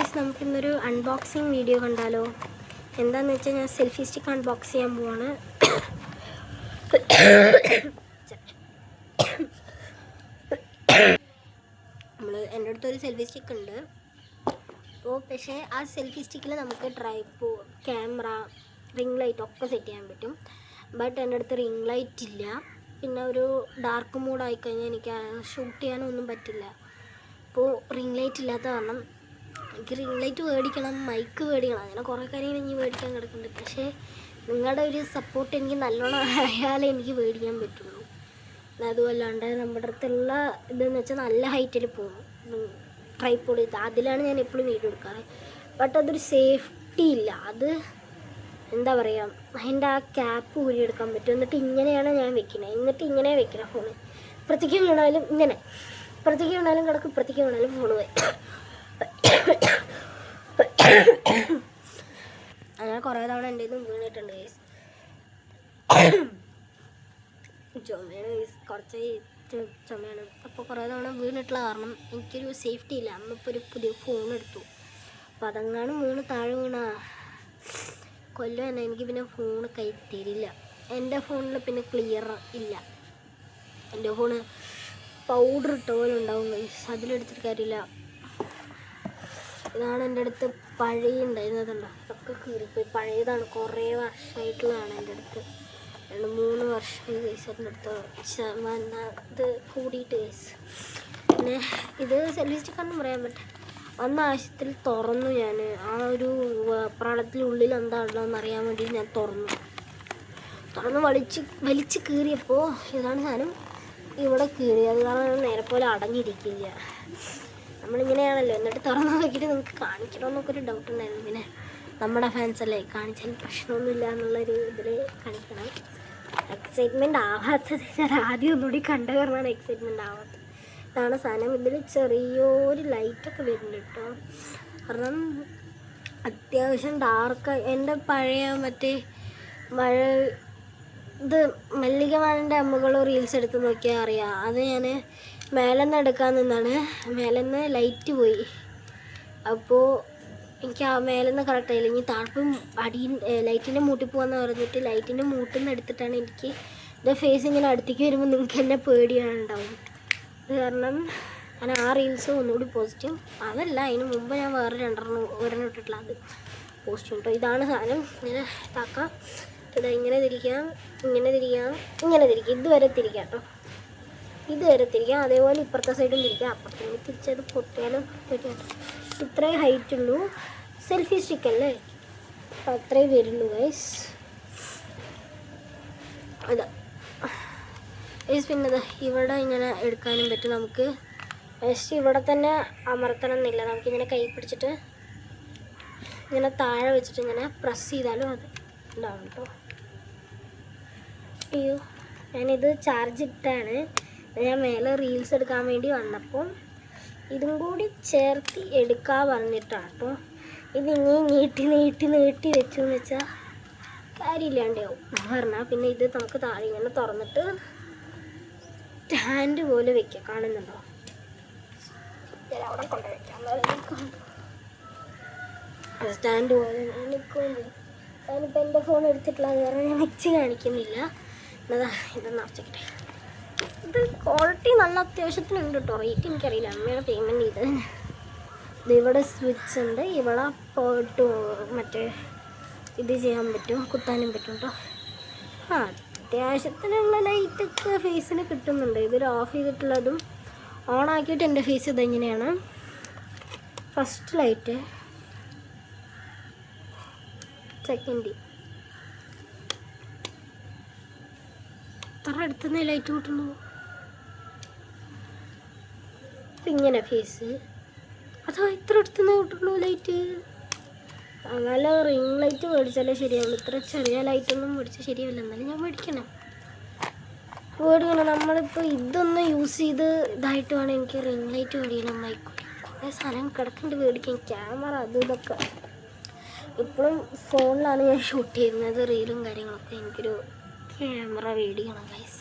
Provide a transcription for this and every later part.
Guys, നമുക്കിന്നൊരു unboxing video കണ്ടാലോ? എന്താണെന്ന് വെച്ചാൽ ഞാൻ സെൽഫി സ്റ്റിക്ക് അൺബോക്സ് ചെയ്യാൻ പോവാണ്. എൻ്റെ അടുത്തൊരു സെൽഫി സ്റ്റിക്ക് ഉണ്ട്. അപ്പോൾ പക്ഷേ ആ സെൽഫി സ്റ്റിക്കിൽ നമുക്ക് ക്യാമറ, റിംഗ് ലൈറ്റ് ഒക്കെ സെറ്റ് ചെയ്യാൻ പറ്റും. ബട്ട് എൻ്റെ അടുത്ത് റിംഗ് ലൈറ്റ് ഇല്ല. പിന്നെ ഒരു ഡാർക്ക് മൂഡ് ആയിക്കഴിഞ്ഞാൽ എനിക്ക് ഷൂട്ട് ചെയ്യാനൊന്നും പറ്റില്ല. അപ്പോൾ റിംഗ് ലൈറ്റ് ഇല്ലാത്ത കാരണം എനിക്ക് റിംഗ് ലൈറ്റ് മേടിക്കണം, മൈക്ക് മേടിക്കണം, അങ്ങനെ കുറേ കാര്യങ്ങൾ ഇനി മേടിക്കാൻ കിടക്കുന്നുണ്ട്. പക്ഷേ നിങ്ങളുടെ ഒരു സപ്പോർട്ട് എനിക്ക് നല്ലോണം ആയാലേ എനിക്ക് മേടിക്കാൻ പറ്റുള്ളൂ. അതുമല്ലാണ്ട് നമ്മുടെ അടുത്തുള്ള ഇതെന്ന് വെച്ചാൽ നല്ല ഹൈറ്റിൽ പോകും ട്രൈപോഡ്. അതിലാണ് ഞാൻ എപ്പോഴും വീഡിയോ എടുക്കാറ്. ബട്ട് അതൊരു സേഫ്റ്റി ഇല്ല. അത് എന്താ പറയുക, അതിൻ്റെ ആ ക്യാപ്പ് ഊരിയെടുക്കാൻ പറ്റും. എന്നിട്ട് ഇങ്ങനെയാണ് ഞാൻ വെക്കുന്നത്. എന്നിട്ട് ഇങ്ങനെ വെക്കണം ഫോണ്. ഇപ്പുറത്തേക്ക് വീണാലും ഇങ്ങനെ, ഇപ്പുറത്തേക്ക് വീണാലും കിടക്കും, ഇപ്പുറത്തേക്ക് വീണാലും ഫോണ് പോയി. അങ്ങനെ കുറേ തവണ എൻ്റെ ഇതും വീണിട്ടുണ്ട് ഗൈസ്. ചുമയാണ് ഗൈസ്, കുറച്ച് ചുമയാണ്. അപ്പോൾ കുറേ തവണ വീണിട്ടുള്ള കാരണം എനിക്കൊരു സേഫ്റ്റി ഇല്ല. അന്നിപ്പോൾ ഒരു പുതിയ ഫോൺ എടുത്തു. അപ്പോൾ അതെങ്ങാനും വീണ് താഴെ വീണാ കൊല്ലം തന്നെ. എനിക്ക് പിന്നെ ഫോൺ കൈ തരില്ല. എൻ്റെ ഫോണിൽ പിന്നെ ക്ലിയർ ഇല്ല. എൻ്റെ ഫോണ് പൗഡർ ഇട്ട പോലെ ഉണ്ടാവും ഗൈസ്, അതിലെടുത്തിട്ട് കാര്യമില്ല. ഇതാണ് എൻ്റെ അടുത്ത് പഴയ ഉണ്ടായിരുന്നതുണ്ടോ, ഇതൊക്കെ കീറിപ്പോയി. പഴയതാണ്, കുറേ വർഷമായിട്ടുള്ളതാണ് എൻ്റെ അടുത്ത്. 2-3 വർഷമായി ഗൈസ് എൻ്റെ അടുത്ത് ഇത് കൂടിയിട്ട് ഗൈസ്. പിന്നെ ഇത് സെൽഫി സ്റ്റിക്കാണെന്ന് പറയാൻ പറ്റും. വന്ന ആവശ്യത്തിൽ തുറന്നു. ഞാൻ ആ ഒരു പ്രാണത്തിനുള്ളിൽ എന്താണെന്ന് അറിയാൻ വേണ്ടി ഞാൻ തുറന്ന് വലിച്ച് കീറിയപ്പോൾ ഇതാണ് സാധനം ഇവിടെ കീറി. അത് കാരണം നേരെ പോലെ അടഞ്ഞിരിക്കില്ല. നമ്മളിങ്ങനെയാണല്ലോ. എന്നിട്ട് തുറന്ന് നോക്കിയിട്ട് നിങ്ങൾക്ക് കാണിക്കണമെന്നൊക്കെ ഒരു ഡൗട്ട് ഉണ്ടായിരുന്നു. പിന്നെ നമ്മുടെ ഫാൻസല്ലേ, കാണിച്ചാൽ പ്രശ്നമൊന്നുമില്ല എന്നുള്ളൊരു ഇതിൽ കാണിക്കണം. എക്സൈറ്റ്മെൻറ്റ് ആവാത്തത് ഞാൻ ആദ്യം ഒന്നുകൂടി കണ്ട കാരണമാണ് എക്സൈറ്റ്മെൻറ്റ് ആവാത്തത്. ഇതാണ് സാധനം. ഇതിൽ ചെറിയൊരു ലൈറ്റൊക്കെ വരുന്നുണ്ട് കേട്ടോ. കാരണം അത്യാവശ്യം ഡാർക്ക്. എൻ്റെ പഴയ ഇത് മല്ലികമാലൻ്റെ അമ്മകൾ റീൽസ് എടുത്ത് നോക്കിയാൽ അറിയാം. അത് ഞാൻ മേലെന്ന് എടുക്കാൻ നിന്നാണ്. മേലെന്ന് ലൈറ്റ് പോയി. അപ്പോൾ എനിക്ക് ആ മേലെന്ന് കറക്റ്റായില്ല. ഇനി താഴ്പ്പം ലൈറ്റിൻ്റെ മൂട്ടിൽ പോകാമെന്ന് പറഞ്ഞിട്ട് ലൈറ്റിൻ്റെ മൂട്ടിൽ നിന്ന് എടുത്തിട്ടാണ് എനിക്ക് എൻ്റെ ഫേസ് ഇങ്ങനെ അടുത്തേക്ക് വരുമ്പോൾ നിങ്ങൾക്ക് എന്നെ പേടിയാണുണ്ടാവും. അത് കാരണം ഞാൻ ആ റീൽസ് ഒന്നുകൂടി പോസ്റ്റ്. അതല്ല, അതിന് മുമ്പ് ഞാൻ വേറെ ഒരെണ്ണം ഇട്ടിട്ടില്ല, അത് പോസ്റ്റ് കേട്ടോ. ഇതാണ് സാധനം. ഇങ്ങനെ ഇതാക്കാം. ഇതാ ഇങ്ങനെ തിരിക്കാം, ഇങ്ങനെ തിരിക്കാം, ഇങ്ങനെ തിരിക്കാം. ഇതുവരെ തിരിക്കാം കേട്ടോ, ഇതുവരെ തിരിക്കാം. അതേപോലെ ഇപ്പുറത്തെ സൈഡും തിരിക്കാം. അപ്പുറത്തേക്ക് തിരിച്ചത് പൊട്ടിയാലും പറ്റും. ഇത്രേ ഹൈറ്റുള്ളൂ. സെൽഫി സ്റ്റിക്കല്ലേ, അപ്പം അത്രേ വരുള്ളൂ ഗൈസ്. അതാ ഗൈസ്. പിന്നെ ഇവിടെ ഇങ്ങനെ എടുക്കാനും പറ്റും നമുക്ക്. ജസ്റ്റ് ഇവിടെ തന്നെ അമർത്തണം എന്നില്ല. നമുക്കിങ്ങനെ കൈ പിടിച്ചിട്ട് ഇങ്ങനെ താഴെ വെച്ചിട്ട് ഇങ്ങനെ പ്രസ് ചെയ്താലും അത് ഉണ്ടാവും കേട്ടോ. അയ്യോ, ഞാനിത് ചാർജ് ഇട്ടാണ്. ഞാൻ മേലെ റീൽസ് എടുക്കാൻ വേണ്ടി വന്നപ്പോൾ ഇതും കൂടി ചേർത്ത് എടുക്കാൻ പറഞ്ഞിട്ടാണ് കേട്ടോ. ഇത് ഇനി നീട്ടി വെച്ചു എന്ന് വെച്ചാൽ കാര്യമില്ലാണ്ടാവും പറഞ്ഞാൽ. പിന്നെ ഇത് നമുക്ക് താഴെ ഇങ്ങനെ തുറന്നിട്ട് സ്റ്റാൻഡ് പോലെ വെക്കാം. കാണുന്നുണ്ടോ? അവിടെ കൊണ്ട് വയ്ക്കാം. സ്റ്റാൻഡ് പോലെ ഞാനിപ്പോൾ എൻ്റെ ഫോൺ എടുത്തിട്ടുള്ളത് കാരണം ഞാൻ വെച്ച് കാണിക്കുന്നില്ല. എന്നതാ ഇത് നിറച്ചിട്ടെ. ഇത് ക്വാളിറ്റി നല്ല അത്യാവശ്യത്തിനുണ്ട് കേട്ടോ. റേറ്റ് എനിക്കറിയില്ല, അമ്മയാണ് പേയ്മെൻറ്റ് ചെയ്തത്. ഇവിടെ സ്വിച്ച് ഉണ്ട്. ഇവിടെ പോയിട്ട് ഇത് ചെയ്യാൻ പറ്റും, കുത്താനും പറ്റും കേട്ടോ. അത്യാവശ്യത്തിനുള്ള ലൈറ്റൊക്കെ ഫേസിന് കിട്ടുന്നുണ്ട്. ഇതിൽ ഓഫ് ചെയ്തിട്ടുള്ളതും ഓൺ ആക്കിയിട്ട് എൻ്റെ ഫേസ് ഇതെങ്ങനെയാണ്. ഫസ്റ്റ് ലൈറ്റ്, സെക്കൻഡ്, ഇത്ര അടുത്തുനിന്ന് ലൈറ്റ് കിട്ടുള്ളൂ. ഇങ്ങനെ ഫേസ്, അതോ ഇത്ര അടുത്തുനിന്ന് കിട്ടുള്ളൂ ലൈറ്റ്. നല്ല റിംഗ് ലൈറ്റ് മേടിച്ചാലേ ശരിയാവുള്ളൂ. ഇത്ര ചെറിയ ലൈറ്റൊന്നും മേടിച്ചാൽ ശരിയാവില്ല. എന്നാലും ഞാൻ മേടിക്കണം. നമ്മളിപ്പോൾ ഇതൊന്ന് യൂസ് ചെയ്ത് ഇതായിട്ട് വേണം എനിക്ക് റിംഗ് ലൈറ്റ് മേടിക്കണം. കുറേ സാധനം കിടക്കുന്നുണ്ട് മേടിക്കാൻ. ക്യാമറ അതും ഇതൊക്കെ. ഇപ്പോഴും ഫോണിലാണ് ഞാൻ ഷൂട്ട് ചെയ്യുന്നത്, റീലും കാര്യങ്ങളൊക്കെ. എനിക്കൊരു ക്യാമറ മേടിക്കണം ഗൈസ്.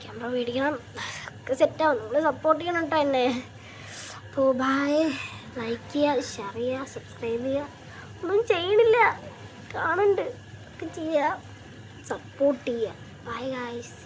ക്യാമറ മേടിക്കണം, ഒക്കെ സെറ്റാവും. നമ്മൾ സപ്പോർട്ട് ചെയ്യണം കേട്ടോ എന്നെ. അപ്പോൾ ബൈ. ലൈക്ക് ചെയ്യുക, ഷെയർ ചെയ്യുക, സബ്സ്ക്രൈബ് ചെയ്യുക. ഒന്നും ചെയ്യണില്ല, കാണുന്നുണ്ട്, ഒക്കെ ചെയ്യുക, സപ്പോർട്ട് ചെയ്യുക. Bye guys.